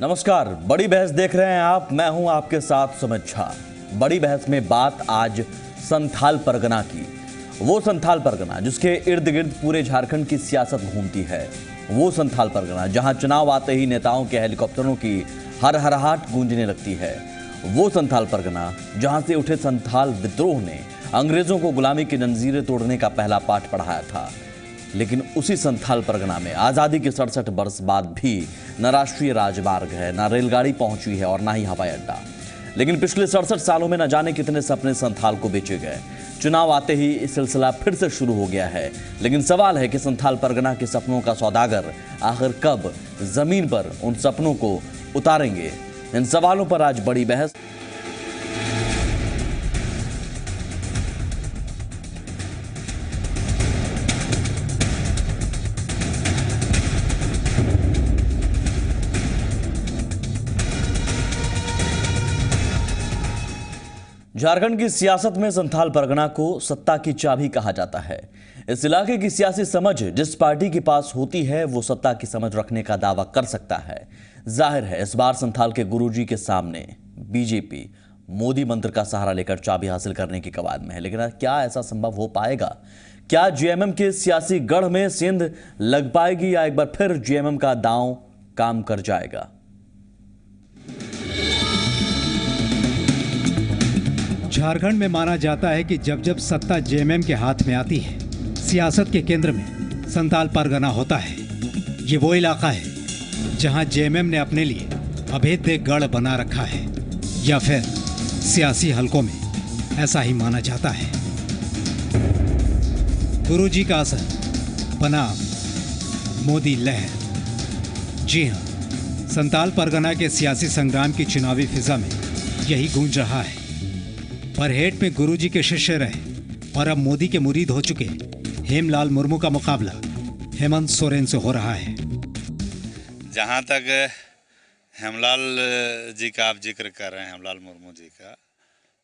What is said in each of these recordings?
नमस्कार, बड़ी बहस देख रहे हैं आप। मैं हूं आपके साथ सुमित झा। बड़ी बहस में बात आज संथाल परगना की। वो संथाल परगना जिसके इर्द गिर्द पूरे झारखंड की सियासत घूमती है। वो संथाल परगना जहां चुनाव आते ही नेताओं के हेलीकॉप्टरों की हरहराहट गूंजने लगती है। वो संथाल परगना जहां से उठे संथाल विद्रोह ने अंग्रेजों को गुलामी की जंजीरें तोड़ने का पहला पाठ पढ़ाया था। लेकिन उसी संथाल परगना में आज़ादी के 67 वर्ष बाद भी न राष्ट्रीय राजमार्ग है, न रेलगाड़ी पहुंची है और न ही हवाई अड्डा। लेकिन पिछले 67 सालों में न जाने कितने सपने संथाल को बेचे गए। चुनाव आते ही इस सिलसिला फिर से शुरू हो गया है। लेकिन सवाल है कि संथाल परगना के सपनों का सौदागर आखिर कब जमीन पर उन सपनों को उतारेंगे? इन सवालों पर आज बड़ी बहस। झारखंड की सियासत में संथाल परगना को सत्ता की चाबी कहा जाता है। इस इलाके की सियासी समझ जिस पार्टी के पास होती है वो सत्ता की समझ रखने का दावा कर सकता है। जाहिर है इस बार संथाल के गुरुजी के सामने बीजेपी मोदी मंत्र का सहारा लेकर चाबी हासिल करने की कवायद में है। लेकिन क्या ऐसा संभव हो पाएगा? क्या जेएमएम के सियासी गढ़ में सेंध लग पाएगी या एक बार फिर जेएमएम का दांव काम कर जाएगा? झारखंड में माना जाता है कि जब जब सत्ता जेएमएम के हाथ में आती है, सियासत के केंद्र में संथाल परगना होता है। ये वो इलाका है जहां जेएमएम ने अपने लिए अभेद्य गढ़ बना रखा है, या फिर सियासी हलकों में ऐसा ही माना जाता है। गुरुजी का असर बना मोदी लहर। जी हां, संथाल परगना के सियासी संग्राम की चुनावी फिजा में यही गूंज रहा है। बरहेट में गुरुजी के शिष्य रहे और अब मोदी के मुरीद हो चुके हेमलाल मुर्मू का मुकाबला हेमंत सोरेन से हो रहा है। जहाँ तक हेमलाल जी का आप जिक्र कर रहे हैं, हेमलाल मुर्मू जी का,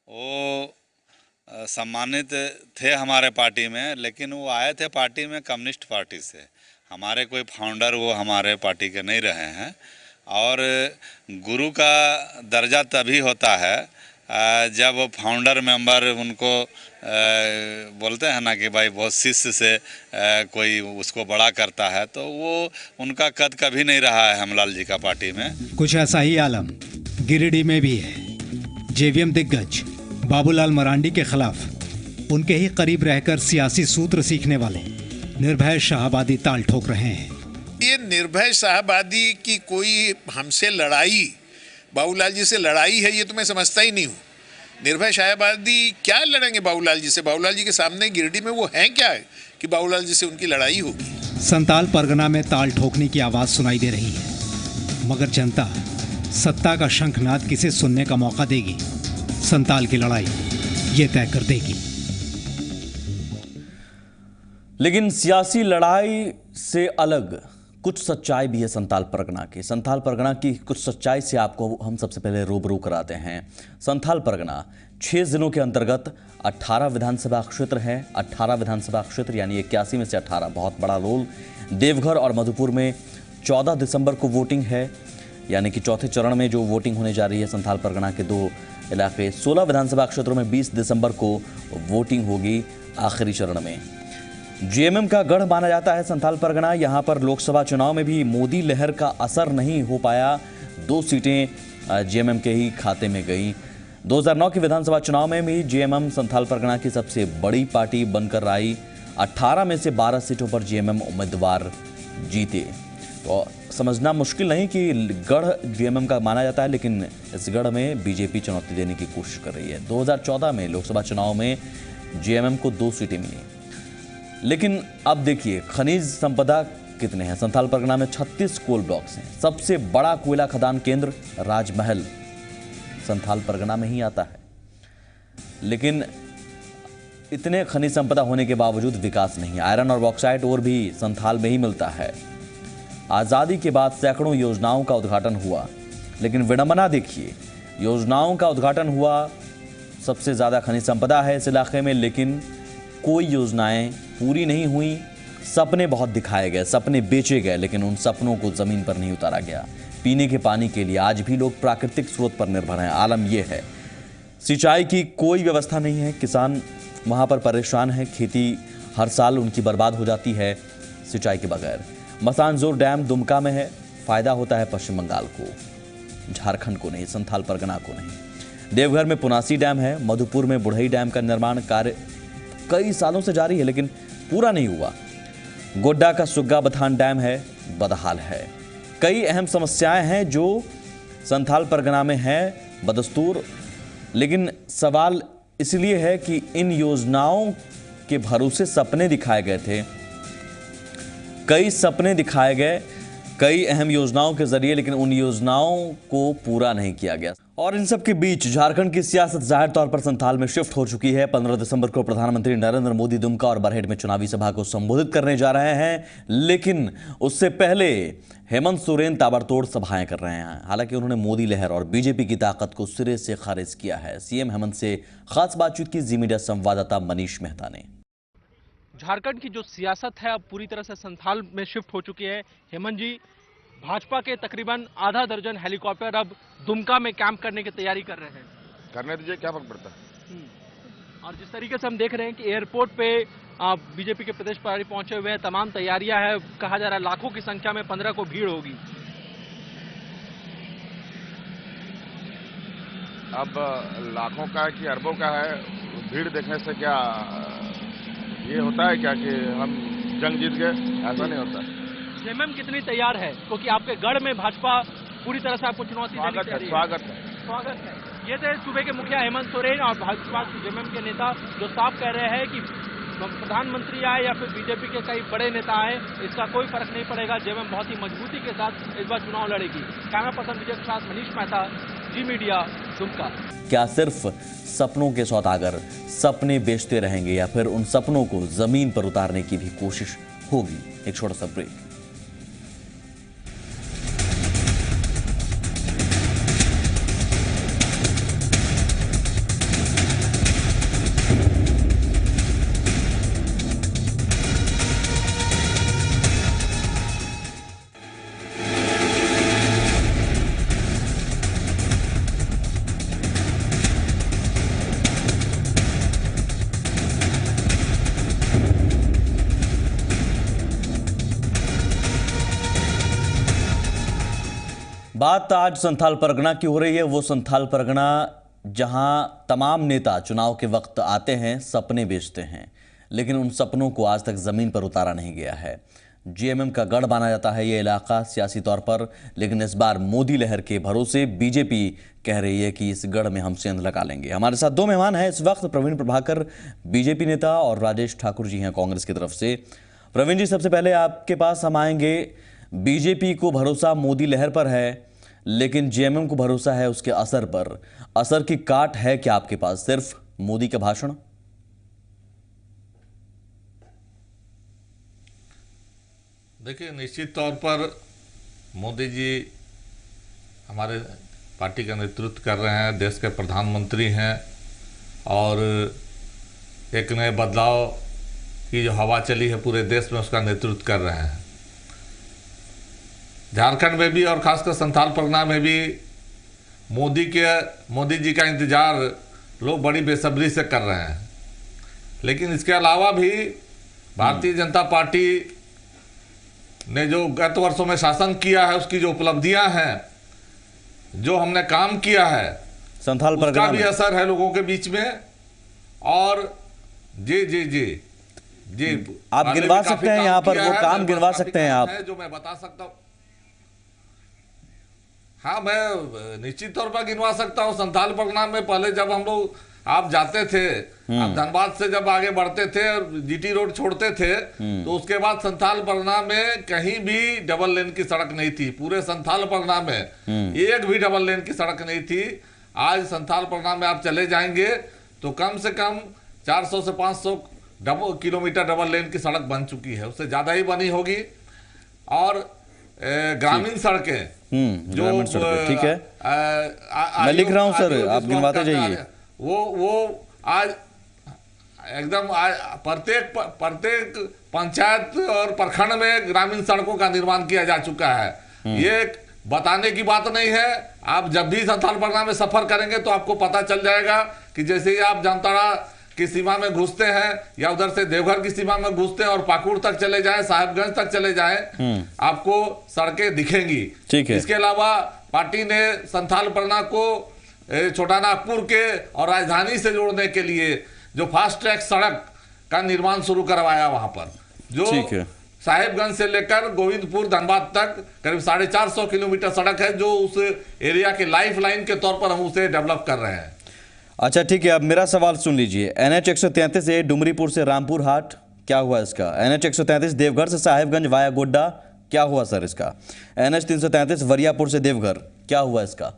वो सम्मानित थे हमारे पार्टी में, लेकिन वो आए थे पार्टी में कम्युनिस्ट पार्टी से। हमारे कोई फाउंडर वो हमारे पार्टी के नहीं रहे हैं। और गुरु का दर्जा तभी होता है जब फाउंडर मेंबर उनको बोलते हैं ना कि भाई बहुत शिष्य से कोई उसको बड़ा करता है, तो वो उनका कद कभी नहीं रहा है हेमलाल जी का पार्टी में। कुछ ऐसा ही आलम गिरिडीह में भी है। जेवीएम दिग्गज बाबूलाल मरांडी के खिलाफ उनके ही करीब रहकर सियासी सूत्र सीखने वाले निर्भय शाहबादी ताल ठोक रहे हैं। ये निर्भय शाहबादी की कोई हमसे लड़ाई, बाबूलाल जी से लड़ाई है, ये तो मैं समझता ही नहीं हूँ। निर्भय शाहबादी क्या लड़ेंगे बाबूलाल जी से? बाबूलाल जी के सामने गिरिडीह में वो हैं क्या है कि बाबूलाल जी से उनकी लड़ाई होगी? संथाल परगना में ताल ठोकने की आवाज सुनाई दे रही है, मगर जनता सत्ता का शंखनाद किसे सुनने का मौका देगी, संथाल की लड़ाई ये तय कर देगी। लेकिन सियासी लड़ाई से अलग कुछ सच्चाई भी है संथाल परगना की। संथाल परगना की कुछ सच्चाई से आपको हम सबसे पहले रूबरू कराते हैं। संथाल परगना 6 जिलों के अंतर्गत 18 विधानसभा क्षेत्र हैं। 18 विधानसभा क्षेत्र यानी 81 में से 18, बहुत बड़ा रोल। देवघर और मधुपुर में 14 दिसंबर को वोटिंग है, यानी कि चौथे चरण में जो वोटिंग होने जा रही है संथाल परगना के 2 इलाके। 16 विधानसभा क्षेत्रों में 20 दिसंबर को वोटिंग होगी आखिरी चरण में। जेएमएम का गढ़ माना जाता है संथाल परगना। यहां पर लोकसभा चुनाव में भी मोदी लहर का असर नहीं हो पाया। 2 सीटें जेएमएम के ही खाते में गई। 2009 के विधानसभा चुनाव में भी जेएमएम संथाल परगना की सबसे बड़ी पार्टी बनकर आई। 18 में से 12 सीटों पर जेएमएम उम्मीदवार जीते। तो समझना मुश्किल नहीं कि गढ़ जेएमएम का माना जाता है, लेकिन इस गढ़ में बीजेपी चुनौती देने की कोशिश कर रही है। 2014 में लोकसभा चुनाव में जेएमएम को 2 सीटें मिली। लेकिन अब देखिए खनिज संपदा कितने हैं। संथाल परगना में 36 कोल ब्लॉक्स हैं। सबसे बड़ा कोयला खदान केंद्र राजमहल संथाल परगना में ही आता है। लेकिन इतने खनिज संपदा होने के बावजूद विकास नहीं। आयरन और बॉक्साइट और भी संथाल में ही मिलता है। आज़ादी के बाद सैकड़ों योजनाओं का उद्घाटन हुआ, लेकिन विडंबना देखिए, योजनाओं का उद्घाटन हुआ, सबसे ज़्यादा खनिज संपदा है इस इलाके में, लेकिन कोई योजनाएं पूरी नहीं हुई, सपने बहुत दिखाए गए, सपने बेचे गए, लेकिन उन सपनों को जमीन पर नहीं उतारा गया। पीने के पानी के लिए आज भी लोग प्राकृतिक स्रोत पर निर्भर हैं। आलम यह है, सिंचाई की कोई व्यवस्था नहीं है, किसान वहां पर परेशान है, खेती हर साल उनकी बर्बाद हो जाती है सिंचाई के बगैर। मसानजोर डैम दुमका में है, फायदा होता है पश्चिम बंगाल को, झारखंड को नहीं, संथाल परगना को नहीं। देवघर में पुनासी डैम है, मधुपुर में बुढ़ई डैम का निर्माण कार्य कई सालों से जारी है लेकिन पूरा नहीं हुआ। गोड्डा का सुग्गा बथान डैम है, बदहाल है। कई अहम समस्याएं हैं जो संथाल परगना में हैं बदस्तूर, लेकिन सवाल इसलिए है कि इन योजनाओं के भरोसे सपने दिखाए गए थे, कई सपने दिखाए गए कई अहम योजनाओं के जरिए, लेकिन उन योजनाओं को पूरा नहीं किया गया। और इन सब के बीच झारखंड की सियासत जाहिर तौर पर संथाल में शिफ्ट हो चुकी है। 15 दिसंबर को प्रधानमंत्री नरेंद्र मोदी दुमका और बरहेट में चुनावी सभा को संबोधित करने जा रहे हैं, लेकिन उससे पहले हेमंत सोरेन ताबड़तोड़ सभाएं कर रहे हैं। हालांकि उन्होंने मोदी लहर और बीजेपी की ताकत को सिरे से खारिज किया है। सीएम हेमंत से खास बातचीत की जी मीडिया संवाददाता मनीष मेहता ने। झारखंड की जो सियासत है अब पूरी तरह से संथाल में शिफ्ट हो चुकी है। हेमंत जी, भाजपा के तकरीबन आधा दर्जन हेलीकॉप्टर अब दुमका में कैंप करने की तैयारी कर रहे हैं। करने दीजिए, क्या फर्क पड़ता है। और जिस तरीके से हम देख रहे हैं कि एयरपोर्ट पे बीजेपी के प्रदेश प्रभारी पहुंचे हुए हैं, तमाम तैयारियां हैं, कहा जा रहा है लाखों की संख्या में 15 को भीड़ होगी। अब लाखों का है कि अरबों का है, भीड़ देखने से क्या ये होता है क्या कि हम जंग जीत गए? ऐसा नहीं होता। जेएमएम कितनी तैयार है, क्योंकि आपके गढ़ में भाजपा पूरी तरह से आपको चुनौती देने की तैयारी है। स्वागत है। ये थे सूबे के मुखिया हेमंत सोरेन और भाजपा जेएमएम के नेता जो साफ कह रहे हैं कि प्रधानमंत्री आए या फिर बीजेपी के कई बड़े नेता आए, इसका कोई फर्क नहीं पड़ेगा, जेएमएम बहुत ही मजबूती के साथ इस बार चुनाव लड़ेगी। कैमरा पर्सन विजय के साथ मनीष मेहता, जी मीडिया, दुमका। क्या सिर्फ सपनों के सौदागर सपने बेचते रहेंगे या फिर उन सपनों को जमीन पर उतारने की भी कोशिश होगी? एक छोटा सा ब्रेक। बात आज संथाल परगना की हो रही है, वो संथाल परगना जहां तमाम नेता चुनाव के वक्त आते हैं, सपने बेचते हैं, लेकिन उन सपनों को आज तक जमीन पर उतारा नहीं गया है। जेएमएम का गढ़ माना जाता है ये इलाका सियासी तौर पर, लेकिन इस बार मोदी लहर के भरोसे बीजेपी कह रही है कि इस गढ़ में हम सेंध लगा लेंगे। हमारे साथ दो मेहमान हैं इस वक्त, प्रवीण प्रभाकर बीजेपी नेता और राजेश ठाकुर जी हैं कांग्रेस की तरफ से। प्रवीण जी, सबसे पहले आपके पास हम आएंगे। बीजेपी को भरोसा मोदी लहर पर है, लेकिन जेएमएम को भरोसा है उसके असर पर। असर की काट है क्या आपके पास, सिर्फ मोदी का भाषण? देखिए, निश्चित तौर पर मोदी जी हमारे पार्टी का नेतृत्व कर रहे हैं, देश के प्रधानमंत्री हैं और एक नए बदलाव की जो हवा चली है पूरे देश में उसका नेतृत्व कर रहे हैं। झारखंड में भी और खासकर संथाल परगना में भी मोदी जी का इंतजार लोग बड़ी बेसब्री से कर रहे हैं। लेकिन इसके अलावा भी भारतीय जनता पार्टी ने जो गत वर्षों में शासन किया है, उसकी जो उपलब्धियां हैं, जो हमने काम किया है, संथाल परगना भी असर है लोगों के बीच में। और जी जी जी जी आप गिनवा सकते हैं यहाँ पर, वो काम गिनवा सकते हैं आप, जो मैं बता सकता हूँ। हाँ, मैं निश्चित तौर पर गिनवा सकता हूँ। संथाल परगना में पहले जब हम लोग आप जाते थे, आप धनबाद से जब आगे बढ़ते थे और जीटी रोड छोड़ते थे, तो उसके बाद संथाल परगना में कहीं भी डबल लेन की सड़क नहीं थी। पूरे संथाल परगना में एक भी डबल लेन की सड़क नहीं थी। आज संथाल परगना में आप चले जाएंगे तो कम से कम 400 से 500 किलोमीटर डबल लेन की सड़क बन चुकी है, उससे ज्यादा ही बनी होगी। और ग्रामीण सड़कें जो ठीक है, मैं लिख रहा हूं सर, आप गिनवाते जाइए। वो आज एकदम प्रत्येक पंचायत और प्रखंड में ग्रामीण सड़कों का निर्माण किया जा चुका है। ये बताने की बात नहीं है। आप जब भी संथाल परगना में सफर करेंगे तो आपको पता चल जाएगा कि जैसे ही आप जामताड़ा की सीमा में घुसते हैं या उधर से देवघर की सीमा में घुसते हैं और पाकुड़ तक चले जाएं, साहिबगंज तक चले जाएं, आपको सड़कें दिखेंगी। ठीक है। इसके अलावा पार्टी ने संथाल परगना को छोटा नागपुर के और राजधानी से जोड़ने के लिए जो फास्ट ट्रैक सड़क का निर्माण शुरू करवाया वहां पर, जो साहिबगंज से लेकर गोविंदपुर धनबाद तक करीब 450 किलोमीटर सड़क है, जो उस एरिया के लाइफ लाइन के तौर पर हम उसे डेवलप कर रहे हैं। अच्छा ठीक है, अब मेरा सवाल सुन लीजिए। NH 133 है डुमरीपुर से रामपुर हाट, क्या हुआ इसका? NH 133 देवघर से साहिबगंज वाया गोड्डा, क्या हुआ सर इसका? NH 333 वरियापुर से देवघर, क्या हुआ इसका?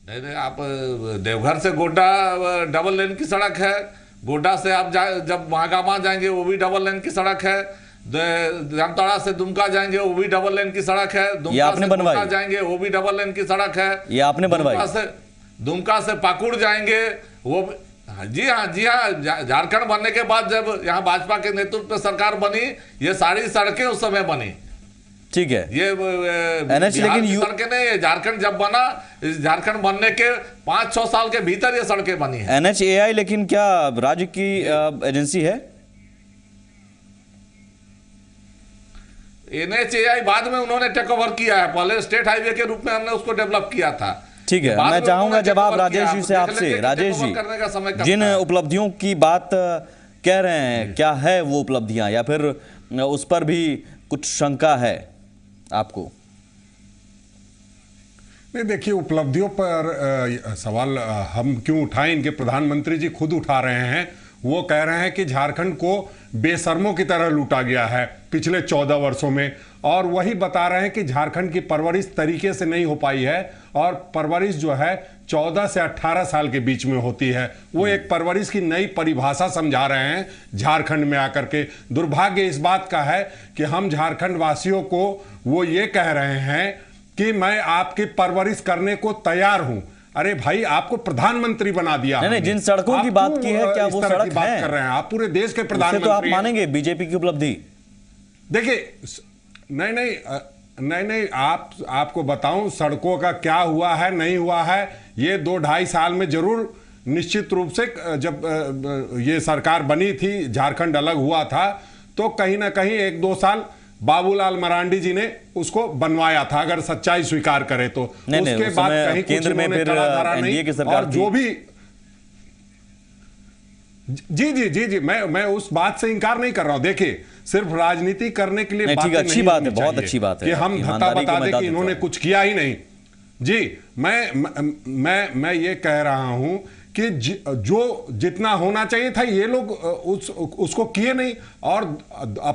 नहीं, आप देवघर से गोड्डा डबल लेन की सड़क है। गोड्डा से आप जब महागामा जाएंगे वो भी डबल लेन की सड़क है। जामताड़ा से दुमका जाएंगे वो भी डबल लेन की सड़क है। दुमका से गोड्डा जाएंगे वो भी डबल लेन की सड़क है। ये आपने बनवाई? दुमका से पाकुड़ जाएंगे वो जी हाँ। झारखंड बनने के बाद जब यहाँ भाजपा के नेतृत्व में सरकार बनी, ये सारी सड़कें उस समय बनी। ठीक है, ये लेकिन सड़कें नहीं, झारखंड जब बना, झारखंड बनने के 5-6 साल के भीतर ये सड़कें बनी है। NHAI लेकिन क्या राज्य की एजेंसी है? NHAI बाद में उन्होंने टेक ओवर किया है, पहले स्टेट हाईवे के रूप में हमने उसको डेवलप किया था। ठीक है, मैं चाहूंगा जवाब राजेश जी से आपसे। राजेश जी, जिन उपलब्धियों की बात कह रहे हैं, क्या है वो उपलब्धियां, या फिर उस पर भी कुछ शंका है आपको? नहीं, देखिए, उपलब्धियों पर सवाल हम क्यों उठाएं? इनके प्रधानमंत्री जी खुद उठा रहे हैं। वो कह रहे हैं कि झारखंड को बेशर्मों की तरह लूटा गया है पिछले 14 वर्षों में, और वही बता रहे हैं कि झारखंड की परवरिश तरीके से नहीं हो पाई है, और परवरिश जो है 14 से 18 साल के बीच में होती है। वो एक परवरिश की नई परिभाषा समझा रहे हैं झारखंड में आकर के। दुर्भाग्य इस बात का है कि हम झारखंड वासियों को वो ये कह रहे हैं कि मैं आपकी परवरिश करने को तैयार हूं। अरे भाई, आपको प्रधानमंत्री बना दिया। नहीं, जिन सड़कों की बात की है, क्या वो सड़क की बात कर रहे हैं? आप पूरे देश के प्रधानमंत्री, तो आप मानेंगे बीजेपी की उपलब्धि? देखिए, नहीं, आपको बताऊं सड़कों का क्या हुआ है नहीं हुआ है। ये 2-2.5 साल में जरूर निश्चित रूप से, जब ये सरकार बनी थी, झारखंड अलग हुआ था, तो कहीं ना कहीं 1-2 साल बाबूलाल मरांडी जी ने उसको बनवाया था, अगर सच्चाई स्वीकार करे तो। उसके बाद कहीं केंद्र में फिर एनडीए की सरकार, और जो भी जी मैं उस बात से इंकार नहीं कर रहा हूं। देखिए, सिर्फ राजनीति करने के लिए बात अच्छी बात है, बहुत अच्छी बात है कि हम धत्ता बता दें कि इन्होंने कुछ किया ही नहीं। जी, मैं ये कह रहा हूं कि जो जितना होना चाहिए था ये लोग उसको किए नहीं, और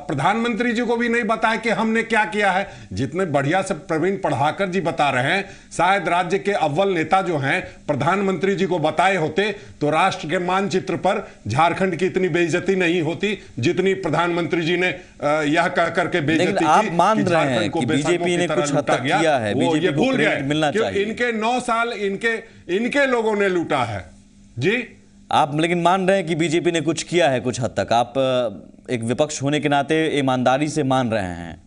प्रधानमंत्री जी को भी नहीं बताया कि हमने क्या किया है। जितने बढ़िया से प्रवीण पढ़ाकर जी बता रहे हैं, शायद राज्य के अव्वल नेता जो हैं प्रधानमंत्री जी को बताए होते तो राष्ट्र के मानचित्र पर झारखंड की इतनी बेइज्जती नहीं होती जितनी प्रधानमंत्री जी ने यह कह करके बेइज्जती की। आप मान रहे हैं कि बीजेपी ने कुछ हद तक किया है, बीजेपी को क्रेडिट मिलना चाहिए। इनके 9 साल इनके लोगों ने लूटा है जी। आप लेकिन मान रहे हैं कि बीजेपी ने कुछ किया है कुछ हद तक? आप एक विपक्ष होने के नाते ईमानदारी से मान रहे हैं?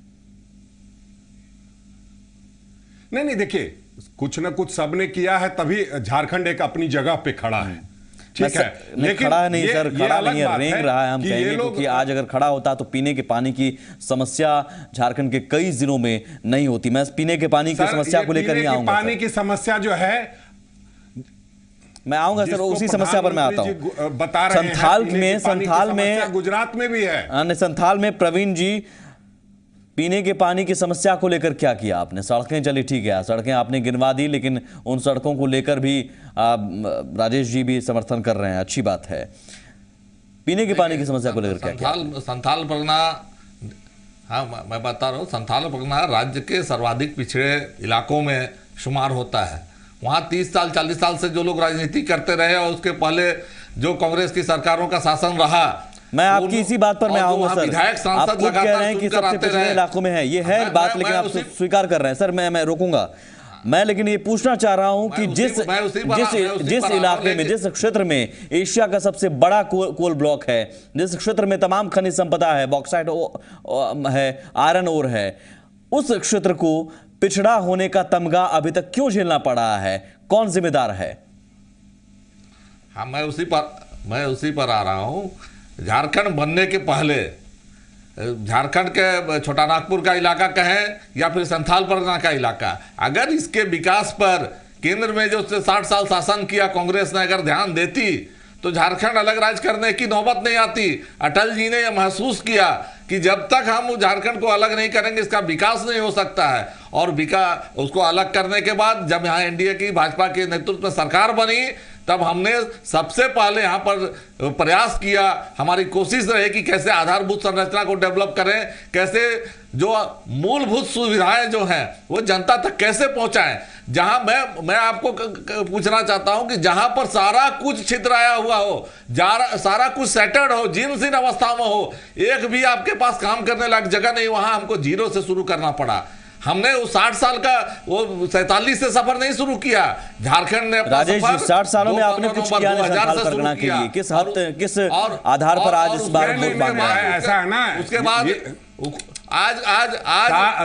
नहीं, देखिए, कुछ ना कुछ सबने किया है, तभी झारखंड एक अपनी जगह पे खड़ा है। ठीक है, लेकिन खड़ा नहीं सर, खड़ा नहीं है, रेंग रहा है हम कहेंगे, क्योंकि आज अगर खड़ा होता तो पीने के पानी की समस्या झारखंड के कई जिलों में नहीं होती। मैं पीने के पानी की समस्या को लेकर ही आऊंगा। पानी की समस्या जो है, मैं आऊंगा सर, उसी समस्या पर मैं आता हूं। बता रहे हैं संथाल में गुजरात में भी है। संथाल में प्रवीण जी, पीने के पानी की समस्या को लेकर क्या किया आपने? सड़कें चली, ठीक है, सड़कें आपने गिनवा दी, लेकिन उन सड़कों को लेकर भी राजेश जी भी समर्थन कर रहे हैं, अच्छी बात है। पीने के पानी की समस्या को लेकर क्या किया? संथाल परगना, हाँ मैं बता रहा हूँ, संथाल परगना राज्य के सर्वाधिक पिछड़े इलाकों में शुमार होता है। वहाँ 30 साल 40 साल से जो लोग राजनीति करते रहे, और उसके पहले जो कांग्रेस की सरकारों का शासन रहा, मैं आपकी इसी बात पर मैं आऊंगा सर। आप खुद कह रहे हैं कि सबसे पिछड़े इलाकों में है, ये है बात, लेकिन आप स्वीकार कर रहे हैं सर। मैं रोकूंगा मैं लेकिन ये पूछना चाह रहा हूं कि जिस इलाके में, जिस क्षेत्र में एशिया का सबसे बड़ा कोल ब्लॉक है, जिस क्षेत्र में तमाम खनिज संपदा है, बॉक्साइट है, आयरन ओर है, उस क्षेत्र को पिछड़ा होने का तमगा अभी तक क्यों झेलना पड़ा है? कौन जिम्मेदार है? हाँ, मैं उसी पर आ रहा हूं। झारखंड बनने के पहले झारखंड के छोटा नागपुर का इलाका कहें या फिर संथाल परगना का इलाका, अगर इसके विकास पर केंद्र में जो 60 साल शासन किया कांग्रेस ने अगर ध्यान देती तो झारखंड अलग राज्य करने की नौबत नहीं आती। अटल जी ने यह महसूस किया कि जब तक हम झारखंड को अलग नहीं करेंगे इसका विकास नहीं हो सकता है। और उसको अलग करने के बाद जब यहाँ एनडीए की भाजपा के नेतृत्व में सरकार बनी तब हमने सबसे पहले यहाँ पर प्रयास किया, हमारी कोशिश रही कि कैसे आधारभूत संरचना को डेवलप करें, कैसे जो मूलभूत सुविधाएं जो हैं वो जनता तक कैसे पहुंचाएं। जहां मैं आपको पूछना चाहता हूं कि जहां पर सारा कुछ छितराया हुआ हो, सारा कुछ सेटल्ड हो, जीर्ण अवस्था में हो, एक भी आपके पास काम करने लायक जगह नहीं, वहां हमको जीरो से शुरू करना पड़ा। हमने वो 60 साल का वो 47 से सफर नहीं शुरू किया। झारखंड ने राजेश जी 60 सालों में आपने कुछ किया नहीं संथाल परगना के लिए, किस आधार पर आज इस बार वोट मांग रहे हैं? ऐसा है ना, उसके बाद आज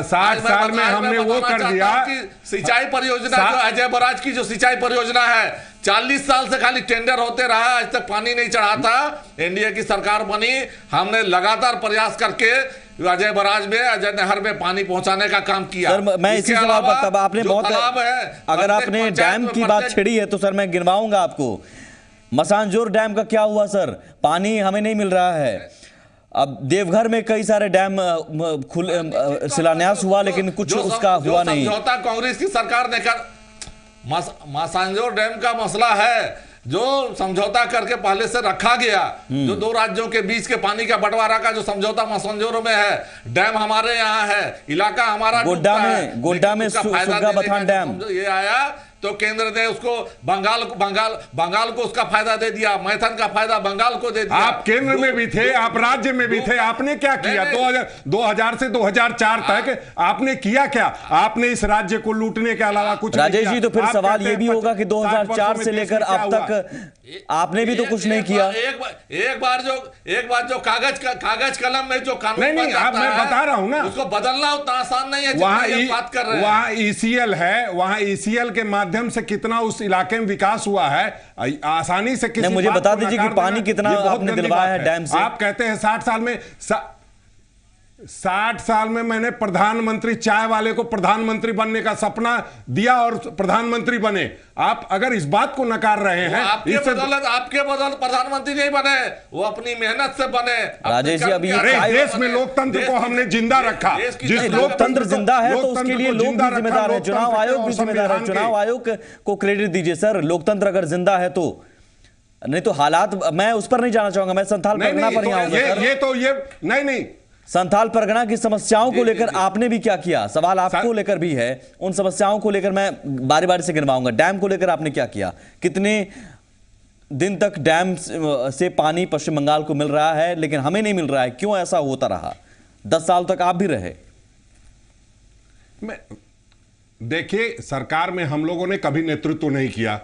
60 साल में हमने वो कर दिया कि सिंचाई परियोजना जो अजय बराज की जो सिंचाई परियोजना है 40 साल से खाली टेंडर होते रहा, आज तक पानी नहीं चढ़ा था। एनडीए की सरकार बनी, हमने लगातार प्रयास करके अजय बराज में, अजय नहर में पानी पहुंचाने का काम किया। सर मैं इसी सवाल पर, तब आपने बहुत, अगर आपने डैम की बात छेड़ी है तो सर मैं गिनवाऊंगा आपको। मसानजोर डैम का क्या हुआ सर? पानी हमें नहीं मिल रहा है। अब देवघर में कई सारे डैम शिलान्यास हुआ लेकिन कुछ उसका हुआ नहीं। समझौता कांग्रेस की सरकार ने कर मसानजोर डैम का मसला है जो समझौता करके पहले से रखा गया, जो दो राज्यों के बीच के पानी का बंटवारा का जो समझौता मसानजोर में है, डैम हमारे यहाँ है, इलाका हमारा गोड्डा में सुग्गा बथान डैम ये आया तो केंद्र ने उसको बंगाल को उसका फायदा दे दिया, मैथन का फायदा बंगाल को दे दिया। आप केंद्र में भी थे, आप राज्य में भी थे, आपने क्या किया? 2000 से 2004 तक आपने किया क्या? आपने इस राज्य को लूटने के अलावा कुछ नहीं किया। राजेश जी तो फिर सवाल ये भी होगा कि 2004 से लेकर अब तक आपने भी तो कुछ नहीं किया। एक बार जो कागज कलम में जो कानून नहीं, मैं बता रहा हूं ना, उसको बदलना उतना आसान नहीं है। वहां ईसीएल है, वहां ईसीएल के माध्यम से कितना उस इलाके में विकास हुआ है, आसानी से किसी मुझे बता दीजिए कि पानी कितना आपने दिलवाया है डैम से? आप कहते हैं 60 साल में मैंने प्रधानमंत्री, चाय वाले को प्रधानमंत्री बनने का सपना दिया और प्रधानमंत्री बने। आप अगर इस बात को नकार रहे हैं, आपके बदौलत प्रधानमंत्री नहीं बने, वो अपनी मेहनत से बने। राजेश जी अभी देश में लोकतंत्र को हमने जिंदा रखा। जिस लोकतंत्र जिंदा है तो उसके लिए लोग भी जिम्मेदार है, चुनाव आयोग भी जिम्मेदार है। चुनाव आयोग को क्रेडिट दीजिए सर। लोकतंत्र अगर जिंदा है तो, नहीं तो हालात, मैं उस पर नहीं जाना चाहूंगा, मैं संथाल परगना पर ही आऊंगा। नहीं, संथाल परगना की समस्याओं को लेकर आपने भी क्या किया? सवाल आपको लेकर भी है, उन समस्याओं को लेकर मैं बारी बारी से गिनवाऊंगा। डैम को लेकर आपने क्या किया? कितने दिन तक डैम से पानी पश्चिम बंगाल को मिल रहा है लेकिन हमें नहीं मिल रहा है? क्यों ऐसा होता रहा? 10 साल तक आप भी रहे। देखिए, सरकार में हम लोगों ने कभी नेतृत्व नहीं किया,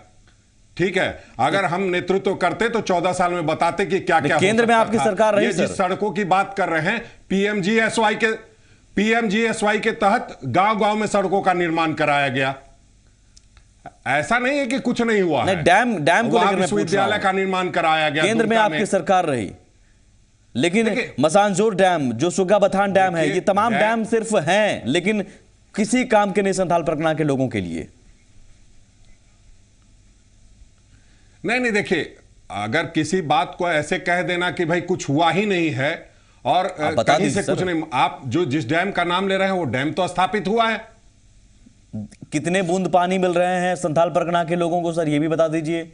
ठीक है। अगर हम नेतृत्व करते तो 14 साल में बताते कि क्या क्या केंद्र में आपकी सरकार रही। जिस सड़कों की बात कर रहे हैं, पीएमजीएसवाई के तहत गांव-गांव में सड़कों का निर्माण कराया गया। ऐसा नहीं है कि कुछ नहीं हुआ है। डैम को लेकर विश्वविद्यालय का निर्माण कराया गया। केंद्र में आपकी सरकार रही, लेकिन मसानजोर डैम, जो सुग्गा बथान डैम है, ये तमाम डैम सिर्फ हैं लेकिन किसी काम के नहीं संथाल परगना के लोगों के लिए। नहीं, देखिए, अगर किसी बात को ऐसे कह देना कि भाई कुछ हुआ ही नहीं है और कहीं से कुछ नहीं, आप जो जिस डैम का नाम ले रहे हैं वो डैम तो स्थापित हुआ है। कितने बूंद पानी मिल रहे हैं संथाल परगना के लोगों को सर, ये भी बता दीजिए।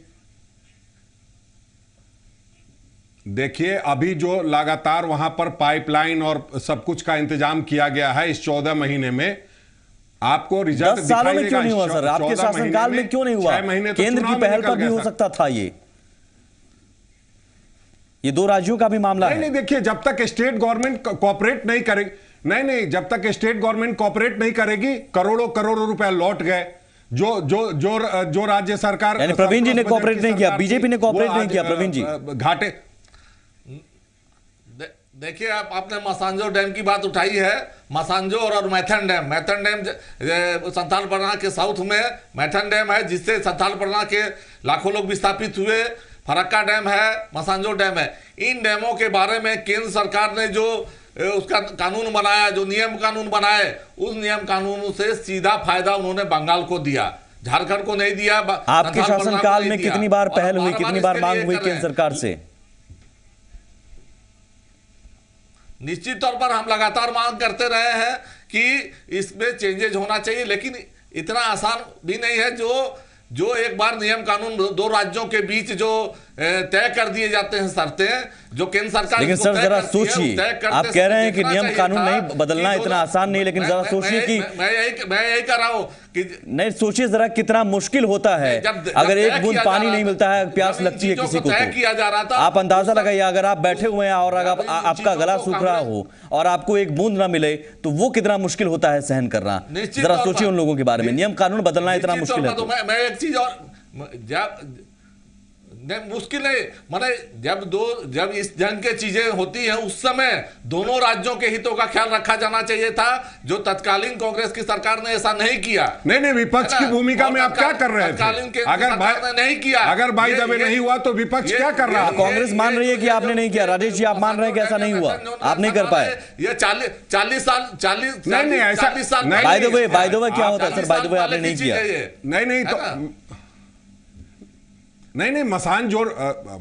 देखिए, अभी जो लगातार वहां पर पाइपलाइन और सब कुछ का इंतजाम किया गया है इस 14 महीने में, आपको रिजल्ट 10 सालों में क्यों नहीं हुआ सर? आपके शासनकाल में क्यों नहीं हुआ? केंद्र की पहल पर भी हो सकता था। ये 2 राज्यों का भी मामला है। नहीं, देखिए, जब तक स्टेट गवर्नमेंट कोऑपरेट नहीं करेगी, नहीं, जब तक स्टेट गवर्नमेंट कोऑपरेट नहीं करेगी, करोड़ों रुपए लौट गए। जो जो जो जो राज्य सरकार, यानी प्रवीण जी ने कोऑपरेट नहीं किया, बीजेपी ने कोऑपरेट नहीं किया। प्रवीण जी घाटे देखिए, आपने मसांजोर डैम की बात उठाई है। मसांजोर और मैथन डैम संथाल परगना के साउथ में मैथन डैम है, जिससे संथाल परगना के लाखों लोग विस्थापित हुए। फरक्का डैम है, मसांजोर डैम है। इन डैमों के बारे में केंद्र सरकार ने जो उसका कानून बनाया, जो नियम कानून बनाए, उस नियम कानून से सीधा फायदा उन्होंने बंगाल को दिया, झारखंड को नहीं दिया। आपके शासनकाल में कितनी बार पहल हुई, कितनी बार मांग हुई केंद्र सरकार से? निश्चित तौर पर हम लगातार मांग करते रहे हैं कि इसमें चेंजेज होना चाहिए, लेकिन इतना आसान भी नहीं है। जो एक बार नियम कानून दो राज्यों के बीच जो तय कर दिए जाते हैं शर्तें, जो केंद्र सरकार, लेकिन सर जरा सोचिए, आप कह रहे हैं कि नियम कानून नहीं बदलना इतना आसान नहीं, लेकिन जरा सोचिए कि मैं यही कह रहा हूं कि नहीं, सोचिए जरा कितना मुश्किल होता है। अगर एक बूंद पानी नहीं मिलता है, प्यास लगती है किसी को, किया जा रहा था, आप अंदाजा लगाइए, अगर आप बैठे हुए हैं और अगर आपका गला सूख रहा हो और आपको एक बूंद ना मिले तो वो कितना मुश्किल होता है सहन करना। जरा सोचिए उन लोगों के बारे में। नियम कानून बदलना इतना मुश्किल है तो मैं एक चीज और मुश्किल नहीं, माने जब इस जंग के चीजें होती हैं उस समय दोनों राज्यों के हितों का ख्याल रखा जाना चाहिए था, जो तत्कालीन कांग्रेस की सरकार ने ऐसा नहीं किया। नहीं, विपक्ष की भूमिका में आप क्या कर रहे थे? अगर नहीं किया, अगर भाई दबे नहीं हुआ तो विपक्ष क्या कर रहा है? कांग्रेस मान रही है कि आपने नहीं किया। राजेश जी, आप मान रहे हैं कि ऐसा नहीं हुआ, आप नहीं कर पाए? ये 40 साल बाय द वे क्या होता है सर? बाय द वे आपने नहीं किया। नहीं तो नहीं,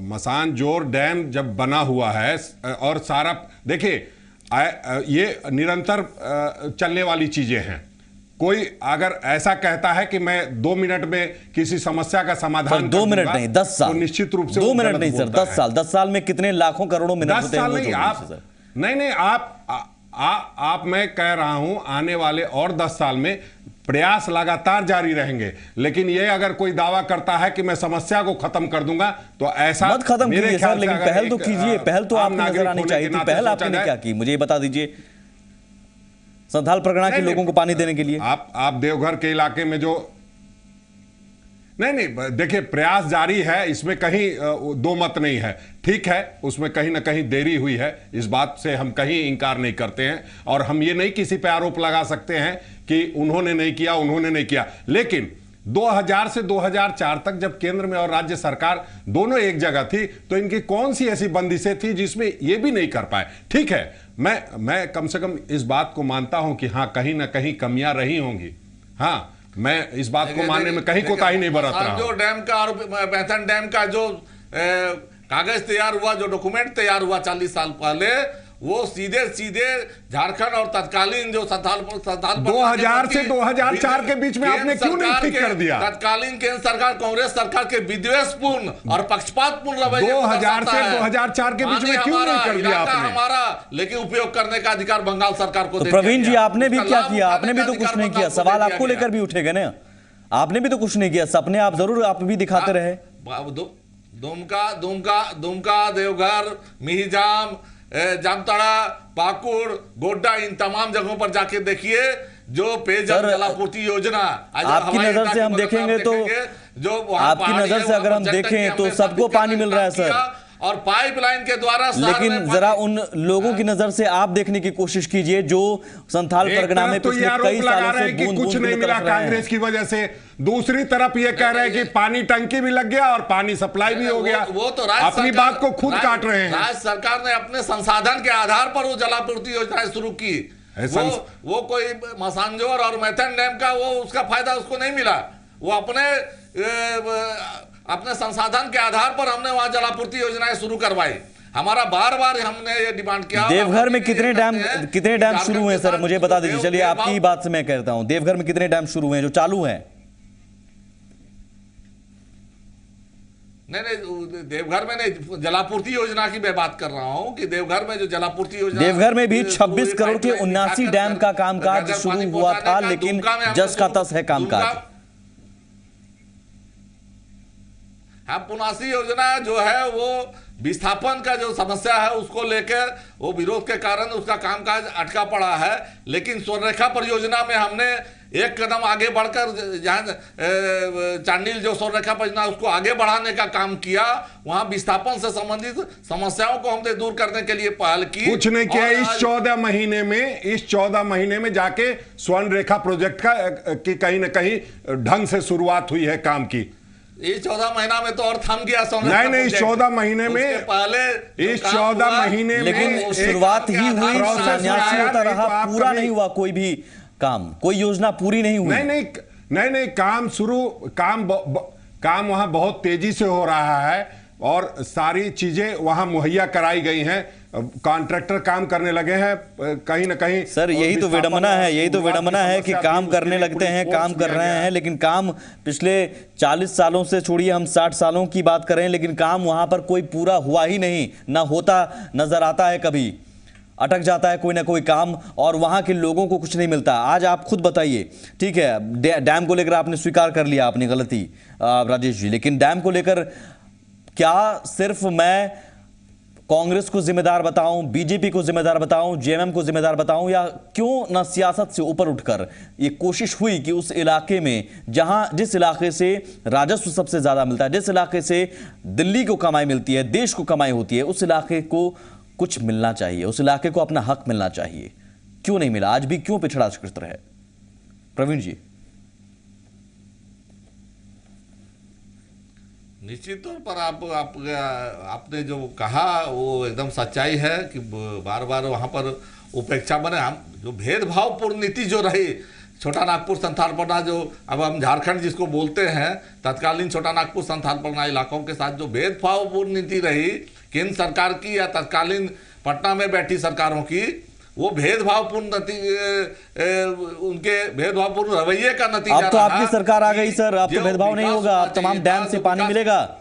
मसांजोर डैम जब बना हुआ है और सारा, देखिए ये निरंतर चलने वाली चीजें हैं। कोई अगर ऐसा कहता है कि मैं 2 मिनट में किसी समस्या का समाधान, 2 मिनट नहीं 10 साल, तो निश्चित रूप से 2 मिनट नहीं सर, 10 साल। 10 साल में कितने लाखों करोड़ों मिनट होते हैं? नहीं, आप मैं कह रहा हूं आने वाले और 10 साल में प्रयास लगातार जारी रहेंगे। लेकिन ये अगर कोई दावा करता है कि मैं समस्या को खत्म कर दूंगा तो ऐसा मत खत्म कीजिए सर, लेकिन पहल तो कीजिए। पहल तो आपको नजर आनी चाहिए थी। पहल आपने क्या की, मुझे बता दीजिए। संथाल परगना के लोगों को पानी देने के लिए आप देवघर के इलाके में जो नहीं, देखिए प्रयास जारी है, इसमें कहीं दो मत नहीं है। ठीक है, उसमें कहीं ना कहीं देरी हुई है, इस बात से हम कहीं इंकार नहीं करते हैं, और हम ये नहीं किसी पे आरोप लगा सकते हैं कि उन्होंने नहीं किया। लेकिन 2000 से 2004 तक जब केंद्र में और राज्य सरकार दोनों एक जगह थी तो इनकी कौन सी ऐसी बंदिशें थी जिसमें ये भी नहीं कर पाए? ठीक है, मैं कम से कम इस बात को मानता हूं कि हाँ, कहीं ना कहीं कमियां रही होंगी। हाँ, मैं इस बात को मानने में कहीं कोताही नहीं बरत रहा हूं। जो डैम का और मैथन डैम का जो कागज तैयार हुआ, जो डॉक्यूमेंट तैयार हुआ 40 साल पहले, वो सीधे झारखंड और तत्कालीन जो संथाल 2000 से 2004 के बीच में आपने क्यों नहीं ठीक कर दिया? तत्कालीन केंद्र सरकार, कांग्रेस सरकार के विद्वेषपूर्ण और पक्षपातपूर्ण रवैये 2000 से 2004 के बीच में क्यों नहीं कर दिया आपने? हमारा लेकिन उपयोग करने का अधिकार बंगाल सरकार को। तो प्रवीण जी, आपने भी क्या किया? आपने भी तो कुछ नहीं किया। सवाल आपको लेकर भी उठेगा ना, आपने भी तो कुछ नहीं किया। सपने आप जरूर आप भी दिखाते रहे। दुमका, देवघर, मिहिजाम, जामताड़ा, पाकुड़, गोड्डा, इन तमाम जगहों पर जाके देखिए जो पेयजल जलापूर्ति योजना आपकी नजर से हम देखेंगे तो, जो आपकी नजर से अगर हम देखें तो सबको पानी मिल रहा है सर, और पाइपलाइन के द्वारा। लेकिन जरा उन लोगों की नजर से आप देखने की कोशिश कीजिए जो संथाल परगना में पिछले कई सालों से बूंद कुछ नहीं मिला कांग्रेस की वजह से। दूसरी तरफ ये कह रहे हैं कि पानी टंकी भी लग गया और पानी सप्लाई भी हो गया। वो तो अपनी बात को खुद काट रहे हैं। राज्य सरकार ने अपने संसाधन के आधार पर वो जलापूर्ति योजनाएं शुरू की। वो कोई मसांजोर और मैथन डैम का वो उसका फायदा उसको नहीं मिला। वो अपने संसाधन के आधार पर हमने वहां जलापूर्ति योजनाएं शुरू करवाई। हमारा बार हमने ये डिमांड किया। देवघर में कितने डैम शुरू हुए सर, मुझे बता दीजिए। चलिए, आपकी बात से मैं कहता हूं, देवघर में कितने डैम शुरू हुए जो चालू हैं? नहीं, देवघर में नहीं, जलापूर्ति योजना की मैं बात कर रहा हूं कि देवघर में जो जलापूर्ति योजना, देवघर में भी 26 करोड़ के 79 डैम का कामकाज शुरू हुआ था, लेकिन जस का तस है कामकाज। हाँ, पुनासी योजना जो है वो विस्थापन का जो समस्या है उसको लेकर वो विरोध के कारण उसका कामकाज अटका पड़ा है। लेकिन स्वर्णरेखा परियोजना में हमने एक कदम आगे बढ़कर जहाँ चांडिल जो स्वर्णरेखा परियोजना उसको आगे बढ़ाने का काम किया, वहां विस्थापन से संबंधित समस्याओं को हमने दूर करने के लिए पहल की। कुछ नहीं किया। इस 14 महीने में जाके स्वर्ण रेखा प्रोजेक्ट की कहीं ना कहीं ढंग से शुरुआत हुई है काम की। इस 14 महीना में तो और थम गया नहीं, इस 14 महीने में पहले इस 14 महीने में लेकिन शुरुआत ही हुई, शिलान्यास होता रहा, पूरा नहीं हुआ कोई भी काम, कोई योजना पूरी नहीं हुई। नहीं, काम वहां बहुत तेजी से हो रहा है और सारी चीजें वहां मुहैया कराई गई हैं। कॉन्ट्रैक्टर काम करने लगे हैं कहीं ना कहीं। सर यही तो विडंबना है, कि काम करने लगते हैं, काम कर रहे हैं, लेकिन काम पिछले 40 सालों से छोड़िए, हम 60 सालों की बात करें, लेकिन काम वहां पर कोई पूरा हुआ ही नहीं, ना होता नजर आता है, कभी अटक जाता है कोई ना कोई काम और वहां के लोगों को कुछ नहीं मिलता। आज आप खुद बताइए, ठीक है डैम को लेकर आपने स्वीकार कर लिया अपनी गलती राजेश जी, लेकिन डैम को लेकर क्या सिर्फ मैं कांग्रेस को जिम्मेदार बताऊं, बीजेपी को जिम्मेदार बताऊं, जेएमएम को जिम्मेदार बताऊं, या क्यों ना सियासत से ऊपर उठकर ये कोशिश हुई कि उस इलाके में जिस इलाके से राजस्व सबसे ज्यादा मिलता है, जिस इलाके से दिल्ली को कमाई मिलती है, देश को कमाई होती है, उस इलाके को कुछ मिलना चाहिए, उस इलाके को अपना हक मिलना चाहिए, क्यों नहीं मिला? आज भी क्यों पिछड़ा क्षेत्र है? प्रवीण जी। निश्चित तौर पर आपने जो कहा वो एकदम सच्चाई है कि बार बार वहाँ पर उपेक्षा बने। हम जो भेदभावपूर्ण नीति जो रही, छोटा नागपुर संथाल परगना जो अब हम झारखंड जिसको बोलते हैं, तत्कालीन छोटा नागपुर संथाल परगना इलाकों के साथ जो भेदभावपूर्ण नीति रही केंद्र सरकार की या तत्कालीन पटना में बैठी सरकारों की, वो भेदभावपूर्ण उनके भेदभावपूर्ण रवैये का नतीजा। अब तो आपकी सरकार आ गई सर, अब तो भेदभाव नहीं होगा, अब तमाम डैम से पानी मिलेगा।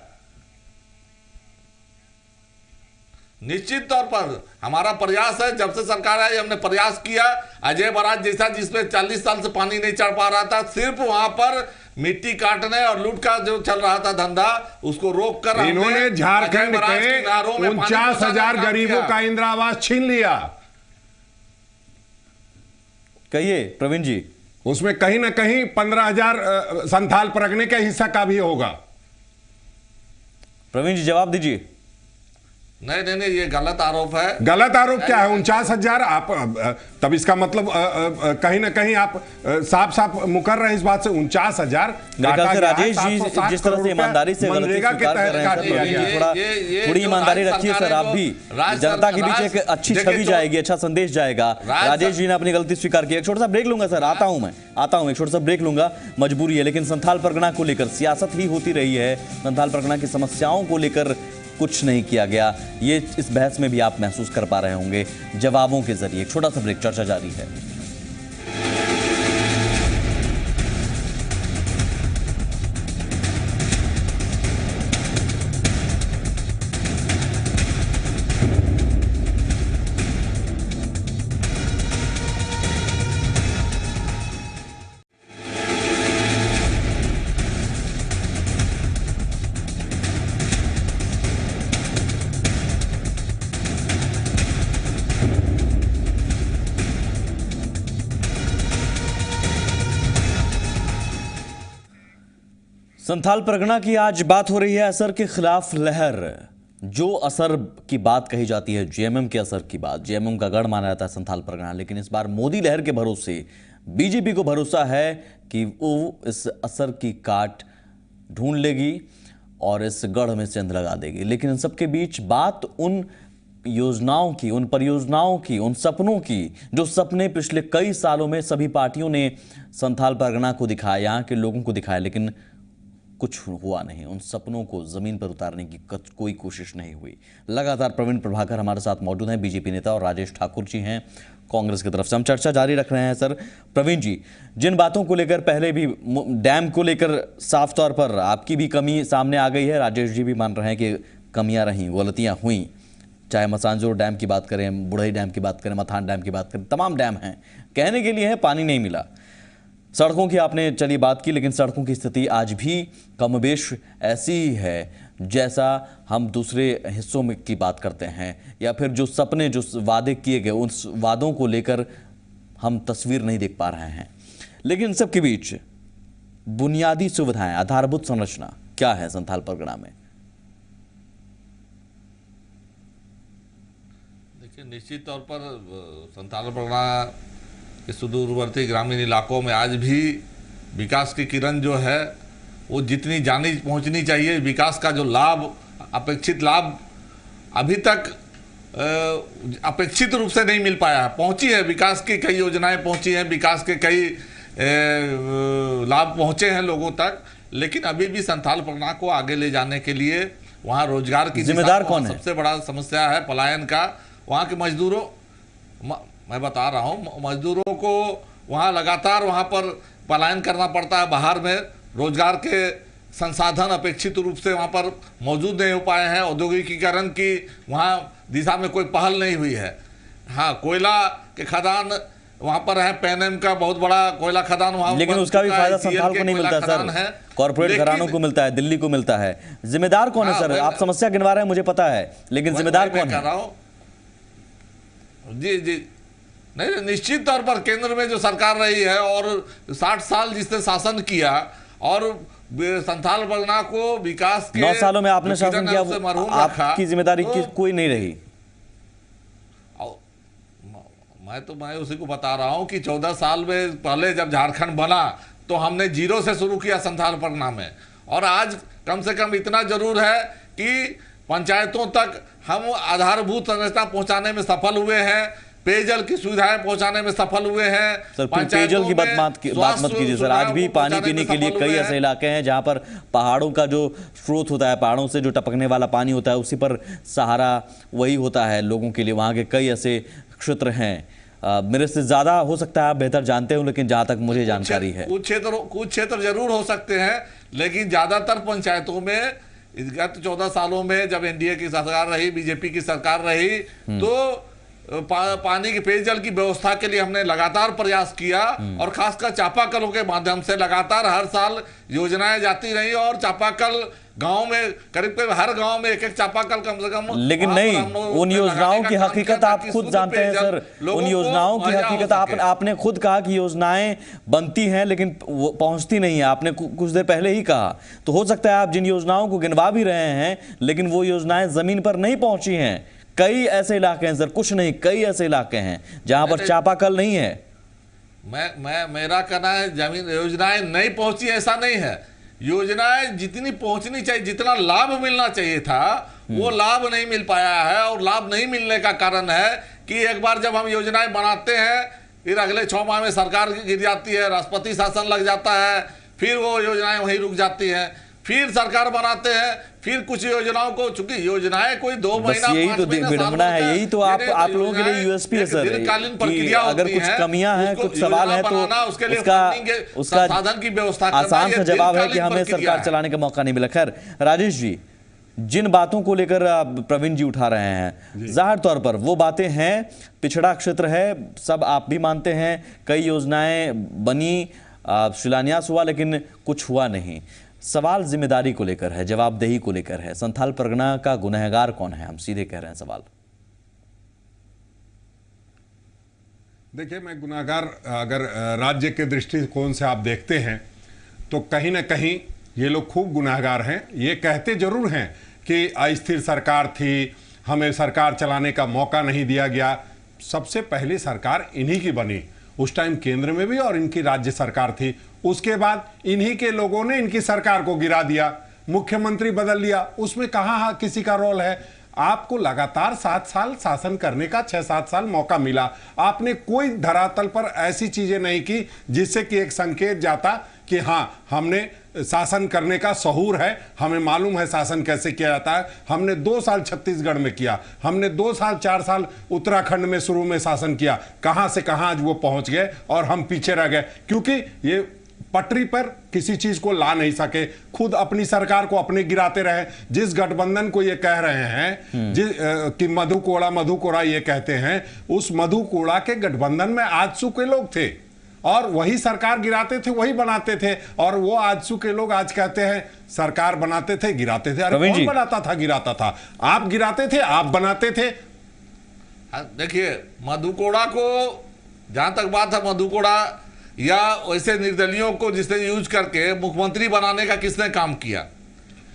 निश्चित तौर पर हमारा प्रयास है, जब से सरकार आई हमने प्रयास किया। अजय बराज जैसा जिसमें 40 साल से पानी नहीं चढ़ पा रहा था, सिर्फ वहां पर मिट्टी काटने और लूट का जो चल रहा था धंधा, उसको रोक कर इन्होंने झारखंड के 49,000 गरीबों का इंदिरा आवास छीन लिया। कहिए प्रवीण जी। उसमें कहीं ना कहीं 15,000 संथाल परगने के हिस्सा का भी होगा। प्रवीण जी जवाब दीजिए। नहीं, ये गलत आरोप है। गलत आरोप क्या है? 49,000 आप तब इसका मतलब कहीं ना कहीं आप साफ मुकर रहे हैं इस बात से। 49,000 राजेश जी जिस तरह से ईमानदारी से मनरेगा के तहत थोड़ी ईमानदारी रखिए सर, आप भी जनता के बीच एक अच्छी छवि जाएगी, अच्छा संदेश जाएगा। राजेश जी ने अपनी गलती स्वीकार की। एक छोटा सा ब्रेक लूंगा सर, आता हूं एक छोटा सा ब्रेक लूंगा, मजबूरी है। लेकिन संथाल परगना को लेकर सियासत ही होती रही है, संथाल परगना की समस्याओं को लेकर कुछ नहीं किया गया, ये इस बहस में भी आप महसूस कर पा रहे होंगे जवाबों के जरिए। एक छोटा सा ब्रेक, चर्चा जारी है। संथाल परगना की आज बात हो रही है असर के खिलाफ लहर। जो असर की बात कही जाती है, जेएमएम के असर की बात, जेएमएम का गढ़ माना जाता है संथाल परगना, लेकिन इस बार मोदी लहर के भरोसे बीजेपी को भरोसा है कि वो इस असर की काट ढूंढ लेगी और इस गढ़ में सेंध लगा देगी। लेकिन इन सबके बीच बात उन योजनाओं की, उन परियोजनाओं की, उन सपनों की, जो सपने पिछले कई सालों में सभी पार्टियों ने संथाल परगना को दिखाया, यहाँ के लोगों को दिखाया, लेकिन कुछ हुआ नहीं। उन सपनों को जमीन पर उतारने की कोई कोशिश नहीं हुई। लगातार प्रवीण प्रभाकर हमारे साथ मौजूद हैं, बीजेपी नेता, और राजेश ठाकुर जी हैं कांग्रेस की तरफ से। हम चर्चा जारी रख रहे हैं सर। प्रवीण जी, जिन बातों को लेकर पहले भी डैम को लेकर साफ तौर पर आपकी भी कमी सामने आ गई है, राजेश जी भी मान रहे हैं कि कमियां रहीं, गलतियां हुई, चाहे मसांजोर डैम की बात करें, बुढ़ई डैम की बात करें, मथान डैम की बात करें, तमाम डैम हैं, कहने के लिए है पानी नहीं मिला। सड़कों की आपने चली बात की, लेकिन सड़कों की स्थिति आज भी कमोबेश ऐसी ही है जैसा हम दूसरे हिस्सों में की बात करते हैं, या फिर जो सपने, जो वादे किए गए, उन वादों को लेकर हम तस्वीर नहीं देख पा रहे हैं। लेकिन इन सब के बीच बुनियादी सुविधाएं, आधारभूत संरचना क्या है संथाल परगना में? देखिए, निश्चित तौर पर संथाल परगना के सुदूरवर्ती ग्रामीण इलाकों में आज भी विकास की किरण जो है वो जितनी जानी पहुंचनी चाहिए, विकास का जो लाभ, अपेक्षित लाभ अभी तक अपेक्षित रूप से नहीं मिल पाया है। पहुंची है, विकास की कई योजनाएं पहुंची हैं, विकास के कई लाभ पहुंचे हैं लोगों तक, लेकिन अभी भी संथाल परगना को आगे ले जाने के लिए वहाँ रोजगार की जिम्मेदार कौन है? सबसे बड़ा समस्या है पलायन का। वहाँ के मजदूरों, मैं बता रहा हूँ, मजदूरों को वहाँ लगातार वहाँ पर पलायन करना पड़ता है बाहर में। रोजगार के संसाधन अपेक्षित रूप से वहाँ पर मौजूद नहीं हो पाए हैं। औद्योगिकीकरण की वहाँ दिशा में कोई पहल नहीं हुई है। हाँ, कोयला के खदान वहाँ पर है, पेनेम का बहुत बड़ा कोयला खदान वहाँ, लेकिन उसका भी फायदा संथाल को नहीं मिलता सर, कॉर्पोरेट घरानों को मिलता है, दिल्ली को मिलता है। जिम्मेदार कौन है सर? आप समस्या गिनवा रहे हैं, मुझे पता है, लेकिन जिम्मेदार कौन है? जी जी, नहीं, निश्चित तौर पर केंद्र में जो सरकार रही है और 60 साल जिसने शासन किया और संथाल परगना को विकास के 9 सालों में आपने शासन किया, आपकी जिम्मेदारी कोई नहीं रही। मैं उसी को बता रहा हूं कि 14 साल में पहले जब झारखंड बना तो हमने जीरो से शुरू किया संथाल परगना में, और आज कम से कम इतना जरूर है कि पंचायतों तक हम आधारभूत संरचना पहुंचाने में सफल हुए हैं, पेयजल की सुविधाएं पहुंचाने में सफल हुए हैं। सर, पेयजल की बात मत कीजिए सर। आज भी पानी पीने के लिए कई ऐसे इलाके हैं जहां पर पहाड़ों का जो स्रोत होता है, पहाड़ों से जो टपकने वाला पानी होता है, उसी पर सहारा वही होता है लोगों के लिए। वहां के कई ऐसे क्षेत्र हैं, मेरे से ज्यादा हो सकता है आप बेहतर जानते हो, लेकिन जहां तक मुझे जानकारी है कुछ क्षेत्र जरूर हो सकते हैं, लेकिन ज्यादातर पंचायतों में गत 14 सालों में जब एनडीए की सरकार रही, बीजेपी की सरकार रही, तो पानी के पेयजल की व्यवस्था के लिए हमने लगातार प्रयास किया, और खासकर चापाकलों के माध्यम से लगातार हर साल योजनाएं जाती रही, और चापाकल गांव में करीब हर गांव में एक चापाकल कम से कम। लेकिन नहीं, उन योजनाओं की हकीकत आप खुद जानते हैं सर। उन योजनाओं की हकीकत आपने खुद कहा कि योजनाएं बनती हैं लेकिन वो पहुंचती नहीं है, आपने कुछ देर पहले ही कहा। तो हो सकता है आप जिन योजनाओं को गिनवा भी रहे हैं, लेकिन वो योजनाएं जमीन पर नहीं पहुंची हैं। कई ऐसे इलाके हैं सर, कुछ नहीं, कई ऐसे इलाके हैं जहां पर चापाकल नहीं है। मेरा कहना है जमीन योजनाएं नहीं पहुंची ऐसा नहीं है। योजनाएं जितनी पहुंचनी चाहिए, जितना लाभ मिलना चाहिए था, वो लाभ नहीं मिल पाया है। और लाभ नहीं मिलने का कारण है कि एक बार जब हम योजनाएं बनाते हैं, फिर अगले 6 माह में सरकार गिर जाती है, राष्ट्रपति शासन लग जाता है, फिर वो योजनाएं वहीं रुक जाती हैं, फिर सरकार बनाते हैं, फिर कुछ योजनाओं को, चूंकि योजनाएं कोई 2 महीना, यही तो विडंबना है, यही तो आप लोगों के लिए यूएसपी है सर, कि अगर कुछ कमियां हैं, कुछ सवाल हैं, तो उसका साधन की व्यवस्था आसान सा जवाब है कि हमें सरकार चलाने का मौका नहीं मिला। खैर राजेश जी, जिन बातों को लेकर प्रवीण जी उठा रहे हैं, जाहिर तौर पर वो बातें हैं, पिछड़ा क्षेत्र है, सब आप भी मानते हैं, कई योजनाएं बनी, शिलान्यास हुआ, लेकिन कुछ हुआ नहीं। सवाल जिम्मेदारी को लेकर है, जवाबदेही को लेकर है। संथाल परगना का गुनहगार कौन है? हम सीधे कह रहे हैं सवाल। देखिए, मैं गुनहगार अगर राज्य के दृष्टिकोण से आप देखते हैं तो कहीं ना कहीं ये लोग खूब गुनहगार हैं। ये कहते जरूर हैं कि अस्थिर सरकार थी, हमें सरकार चलाने का मौका नहीं दिया गया। सबसे पहली सरकार इन्हीं की बनी, उस टाइम केंद्र में भी और इनकी राज्य सरकार थी। उसके बाद इन्हीं के लोगों ने इनकी सरकार को गिरा दिया, मुख्यमंत्री बदल लिया, उसमें कहाँ किसी का रोल है? आपको लगातार 7 साल शासन करने का, 6-7 साल मौका मिला, आपने कोई धरातल पर ऐसी चीजें नहीं की जिससे कि एक संकेत जाता कि हाँ, हमने शासन करने का सहूर है, हमें मालूम है शासन कैसे किया जाता है। हमने 2 साल छत्तीसगढ़ में किया, हमने 2 साल 4 साल उत्तराखंड में शुरू में शासन किया, कहां से कहां आज वो पहुंच गए और हम पीछे रह गए, क्योंकि ये पटरी पर किसी चीज को ला नहीं सके, खुद अपनी सरकार को अपने गिराते रहे। जिस गठबंधन को ये कह रहे हैं कि मधु कोड़ा ये कहते हैं, उस मधु कोड़ा के गठबंधन में आजसू के लोग थे और वही सरकार गिराते थे, वही बनाते थे। और वो आजसू के लोग आज कहते हैं सरकार बनाते थे, गिराते थे। अरे कौन बनाता था, गिराता था? आप गिराते थे, आप बनाते थे। देखिए, मधु कोड़ा को, जहां तक बात है मधु कोड़ा या वैसे निर्दलियों को जिसने यूज करके मुख्यमंत्री बनाने का किसने काम किया?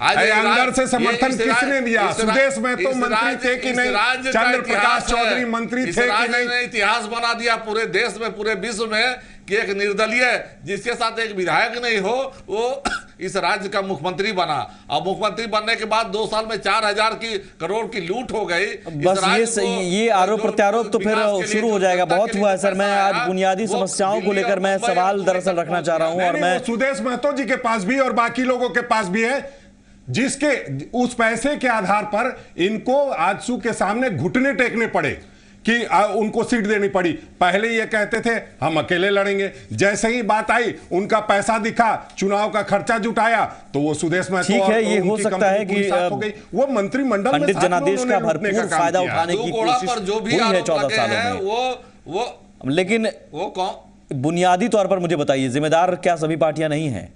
आज अंदर से समर्थन किसने दिया? सुदेश महतो मंत्री थे कि नहीं? चंद्र प्रकाश चौधरी मंत्री थे कि नहीं? इतिहास बना दिया पूरे देश में, पूरे विश्व में कि एक निर्दलीय जिसके साथ एक विधायक नहीं हो वो इस राज्य का मुख्यमंत्री बना। और मुख्यमंत्री बनने के बाद 2 साल में 4,000 करोड़ की लूट हो गई। बस ये आरोप प्रत्यारोप तो फिर शुरू हो जाएगा। बहुत हुआ है सर। मैं आज बुनियादी समस्याओं को लेकर मैं सवाल दरअसल रखना चाह रहा हूं, और मैं सुदेश महतो जी के पास भी और बाकी लोगों के पास भी है, जिसके उस पैसे के आधार पर इनको आजसू के सामने घुटने टेकने पड़े कि उनको सीट देनी पड़ी। पहले ये कहते थे हम अकेले लड़ेंगे, जैसे ही बात आई उनका पैसा दिखा, चुनाव का खर्चा जुटाया, तो वो सुदेश महतो ठीक है, ये हो सकता है कि वो मंत्रिमंडल में पंडित जनादेश का भरपूर फायदा उठाने की कोशिश हुई है 14 सालों में। वो लेकिन वो कौन, बुनियादी तौर पर मुझे बताइए, जिम्मेदार क्या सभी पार्टियां नहीं हैं?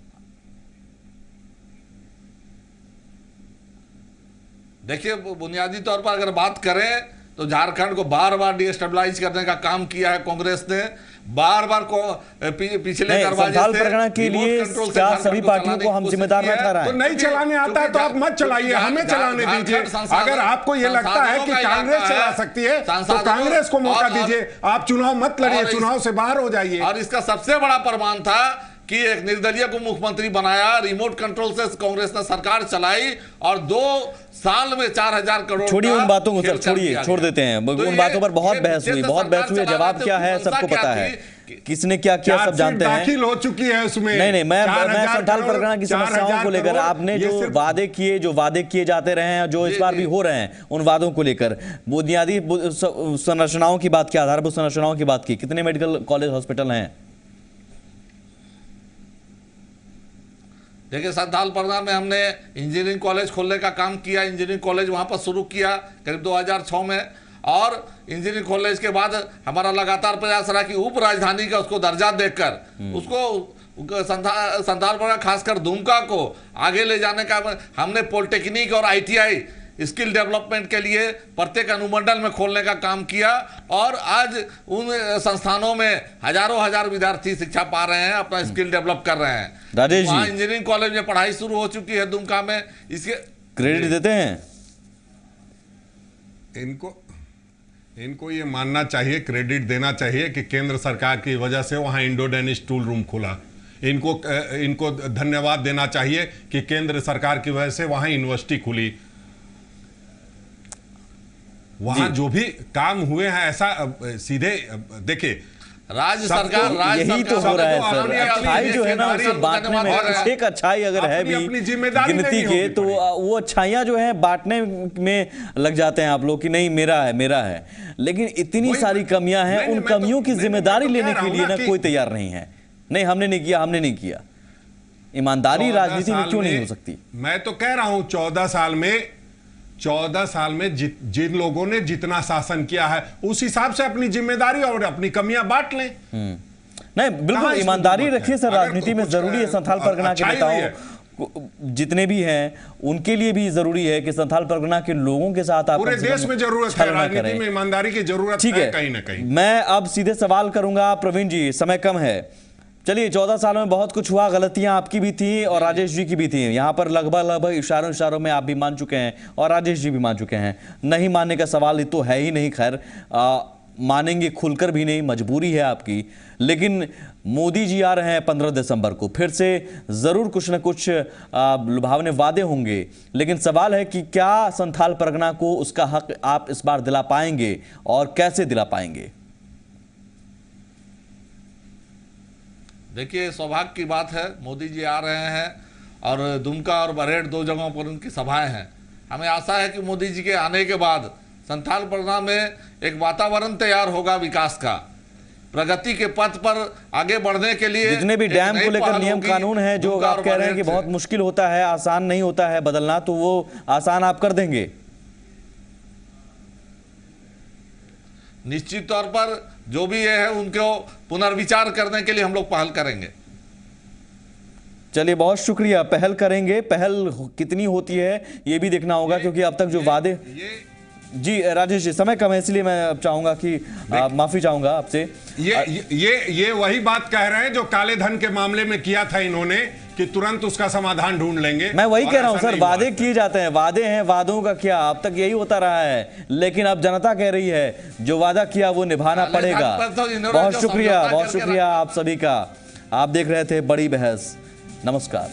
देखिए, बुनियादी तौर पर अगर बात करें तो झारखंड को बार बार डिस्टेबलाइज करने का काम किया है कांग्रेस ने। बार बार पिछले संथाल परगना के लिए क्या सभी पार्टियों को हम जिम्मेदार न ठहराएं? तो नहीं चलाने आता है तो आप मत चलाइए, हमें चलाने दीजिए। अगर आपको ये लगता है कि कांग्रेस चला सकती है तो कांग्रेस को मौका दीजिए। आप चुनाव मत लड़िए, चुनाव से बाहर हो जाइए। और इसका सबसे बड़ा प्रमाण था कि एक निर्दलीय को मुख्यमंत्री बनाया, रिमोट कंट्रोल से कांग्रेस ने सरकार चलाई और 2 साल में 4,000 करोड़। छोड़िए उन बातों को सर, छोड़ देते हैं उन बातों पर। बहुत बहस हुई, बहुत बहस हुई। जवाब क्या है सबको पता है, किसने क्या किया सब जानते हैं। दाखिल हो चुकी है उसमें। नहीं, मैं संथाल परगना की समस्याओं को लेकर आपने जो वादे किए जाते रहे हैं, जो इस बार भी हो रहे हैं, उन वादों को लेकर बुनियादी संरचनाओं की बात की, आधारभूत संरचनाओं की बात की। कितने मेडिकल कॉलेज हॉस्पिटल हैं? देखिए, संथाल परगना में हमने इंजीनियरिंग कॉलेज खोलने का काम किया। इंजीनियरिंग कॉलेज वहाँ पर शुरू किया करीब 2006 में, और इंजीनियरिंग कॉलेज के बाद हमारा लगातार प्रयास रहा कि उप राजधानी का उसको दर्जा देकर उसको संथाल परगना खासकर दुमका को आगे ले जाने का हमने पॉलिटेक्निक और ITI स्किल डेवलपमेंट के लिए प्रत्येक अनुमंडल में खोलने का काम किया। और आज उन संस्थानों में हजार विद्यार्थी शिक्षा पा रहे हैं, अपना स्किल डेवलप कर रहे हैं। राजेश जी, इंजीनियरिंग कॉलेज में पढ़ाई शुरू हो चुकी है दुमका में। इसके क्रेडिट देते हैं इनको ये मानना चाहिए, क्रेडिट देना चाहिए कि केंद्र सरकार की वजह से वहां इंडो डेनिश टूल रूम खुला। इनको धन्यवाद देना चाहिए कि केंद्र सरकार की वजह से वहां यूनिवर्सिटी खुली। वहां जो भी काम हुए हैं, ऐसा सीधे देखिए, राज्य सरकार यही तो हो रहा है सर। अच्छाई जो है ना उसे बांटने में, एक अच्छाई अगर है भी गिनती के, तो वो अच्छाइयां जो है बांटने में लग जाते हैं आप लोग कि नहीं मेरा है। लेकिन इतनी सारी कमियां हैं, उन कमियों की जिम्मेदारी लेने के लिए ना कोई तैयार नहीं है। नहीं, हमने नहीं किया। ईमानदारी राजनीति में क्यों नहीं हो सकती? मैं तो कह रहा हूं 14 साल में जिन लोगों ने जितना शासन किया है उस हिसाब से अपनी जिम्मेदारी और अपनी कमियां बांट लें। नहीं, बिल्कुल ईमानदारी रखिए सर, राजनीति में जरूरी है। संथाल परगना के नेताओं जितने भी हैं उनके लिए भी जरूरी है कि संथाल परगना के लोगों के साथ आप पूरे देश में जरूरत है, राजनीति में ईमानदारी की जरूरत है कहीं ना कहीं। मैं अब सीधे सवाल करूंगा प्रवीण जी, समय कम है। चलिए, 14 सालों में बहुत कुछ हुआ, गलतियां आपकी भी थी और राजेश जी की भी थी। यहाँ पर लगभग इशारों में आप भी मान चुके हैं और राजेश जी भी मान चुके हैं। नहीं मानने का सवाल तो है ही नहीं। खैर, मानेंगे खुलकर भी नहीं, मजबूरी है आपकी। लेकिन मोदी जी आ रहे हैं 15 दिसंबर को, फिर से जरूर कुछ न कुछ लुभावने वादे होंगे। लेकिन सवाल है कि क्या संथाल परगना को उसका हक आप इस बार दिला पाएंगे और कैसे दिला पाएंगे? देखिए, सौभाग्य की बात है, मोदी जी आ रहे हैं और दुमका और बरहेट 2 जगहों पर उनकी सभाएं हैं। हमें आशा है कि मोदी जी के आने के बाद संथाल परगना में एक वातावरण तैयार होगा विकास का, प्रगति के पथ पर आगे बढ़ने के लिए। जितने भी डैम को लेकर नियम कानून है जो आप कह रहे हैं कि बहुत मुश्किल होता है, आसान नहीं होता है बदलना, तो वो आसान आप कर देंगे? निश्चित तौर पर जो भी ये है उनको पुनर्विचार करने के लिए हम लोग पहल करेंगे। चलिए, बहुत शुक्रिया। पहल करेंगे, पहल कितनी होती है ये भी देखना होगा, क्योंकि अब तक जो वादे जी राजेश जी, समय कम है इसलिए मैं अब चाहूंगा कि माफी चाहूंगा आपसे। ये वही बात कह रहे हैं जो काले धन के मामले में किया था इन्होंने कि तुरंत उसका समाधान ढूंढ लेंगे। मैं वही कह रहा हूं सर, वादे किए जाते हैं, वादे हैं, वादों का क्या, अब तक यही होता रहा है, लेकिन अब जनता कह रही है जो वादा किया वो निभाना पड़ेगा। बहुत शुक्रिया आप सभी का। आप देख रहे थे बड़ी बहस। नमस्कार।